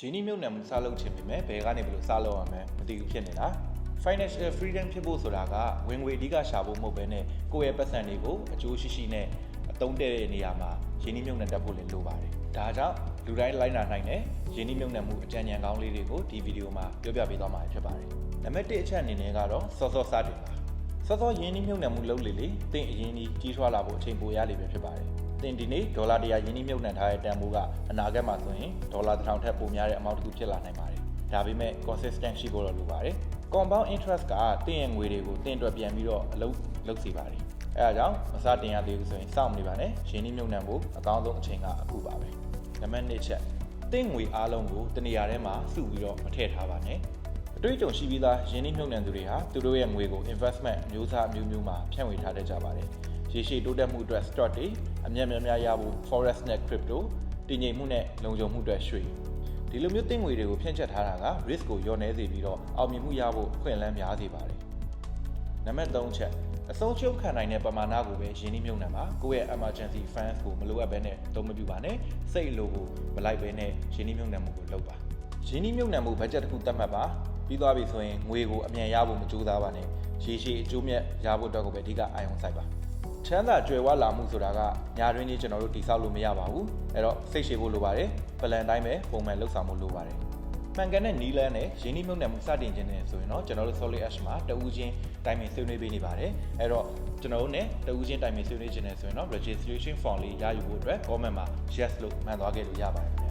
ရင်းနှီးမြှုပ်နှံမှုစလုပ်ချင်ပေမဲ့ဘယ်ကနေဘယ်လိုစလုပ်ရမလဲမသိဘူးဖြစ်နေတာ financial freedom ဖြစ်ဖို့ဆိုတာကဝင်ငွေအဓိကရှာဖို့မဟုတ်ဘဲနဲ့ကိုယ့်ရဲ့ပတ်စံတွေကိုအကျိုးရှိရှိနဲ့အသုံးတည့်တဲ့နေရာမှာရင်းနှီးမြှုပ်နှံတတ်ဖို့လည်းလိုပါတယ်ဒါကြောင့်လူတိုင်းလိုက်နာနိုင်တဲ့ရင်းနှီးမြှုပ်နှံမှုအကြံဉာဏ်ကောင်းလေးတွေကိုဒီဗီဒီယိုမှာပြောပြပေးသွားမှာဖြစ်ပါတယ်နံပါတ်1အချက်အနေနဲ့ကတော့စောစောစတင်ပါစောစောရင်းနှီးမြှုပ်နှံမှုလုပ်လေလေသင်အရင်ကြီးထွားလာဖို့အချိန်ပိုရလိမ့်မယ်ဖြစ်ပါတယ်သင်ဒီနေ့ဒေါ်လာ100ရင်းနှီးမြှုပ်နှံထားတဲ့တန်ဖိုးကအနာဂတ်မှာဆိုရင်ဒေါ်လာ1000ထက်ပိုများတဲ့အမောင့်တစ်ခုဖြစ်လာနိုင်ပါတယ်ဒါပေမဲ့ consistent ရှိဖို့လိုပါတယ် compound interest ကသင်ရဲ့ငွေတွေကိုသင်အတွက်ပြန်ပြီးတော့အလုပ်စီပါတယ်အဲဒါကြောင့်မစတင်ရသေးဘူးဆိုရင်စောင့်နေပါနဲ့ရင်းနှီးမြှုပ်နှံဖို့အကောင်းဆုံးအချိန်ကအခုပါပဲနံပါတ်2ချက်သင်ငွေအားလုံးကိုတနေရာထဲမှာစုပြီးတော့မထည့်ထားပါနဲ့အတွေ့အကြုံရှိပြီးသားရင်းနှီးမြှုပ်နှံသူတွေဟာသူတို့ရဲ့ငွေကို investment မျိုးစားအမျိုးမျိုးမှာဖြန့်ဝေထားတတ်ကြပါတယ်ရေရှည်တိုးတက်မှုအတွက် stock တွေအမြတ်များများရဖို့ forex နဲ့ crypto တည်ငြိမ်မှုနဲ့လုံခြုံမှုအတွက်ရွှေဒီလိုမျိုးသင်ငွေတွေကိုဖြန့်ကျက်ထားတာက risk ကိုလျော့နည်းစေပြီးတော့အောင်မြင်မှုရဖို့အခွင့်အလမ်းများစေပါတယ်နံပါတ်3ချက်အဆုံးရှုံးခံနိုင်တဲ့ပမာဏကိုပဲရင်းနှီးမြှုပ်နှံပါကိုယ့်ရဲ့ emergency funds ကိုမလိုအပ်ဘဲနဲ့သုံးမပြုပါနဲ့စိတ်လိုကိုမလိုက်ဘဲနဲ့ရင်းနှီးမြှုပ်နှံမှုကိုလုပ်ပါရင်းနှီးမြှုပ်နှံမှု budget တစ်ခုသတ်မှတ်ပါပြီးသွားပြီဆိုရင်ငွေကိုအမြန်ရဖို့မကြိုးစားပါနဲ့ရေရှည်အကျိုးမြတ်ရဖို့အတွက်ကိုပဲအဓိကအာရုံစိုက်ပါချမ်းသာကြွယ်ဝလာမှုဆိုတာကညာတွင်းကြီးကျွန်တော်တို့တည်ဆောက်လို့မရပါဘူးအဲ့တော့စိတ်ရှည်ဖို့လိုပါတယ်ပလန်တိုင်းပဲပုံမှန်လှုပ်ဆောင်ဖို့လိုပါတယ်မှန်ကန်တဲ့နီးလန်းနဲ့ရင်းနှီးမြှုပ်နှံမှုစတင်ခြင်းနဲ့ဆိုရင်တော့ကျွန်တော်တို့ Solid Ash မှာတဦးချင်းတိုင်ပင်ဆွေးနွေးပေးနေပါတယ်အဲ့တော့ကျွန်တော်တို့ ਨੇ တဦးချင်းတိုင်ပင်ဆွေးနွေးခြင်းနဲ့ဆိုရင်တော့ registration form လေးရယူဖို့အတွက် comment မှာ yes လို့မှန်သွားခဲ့လို့ရပါတယ်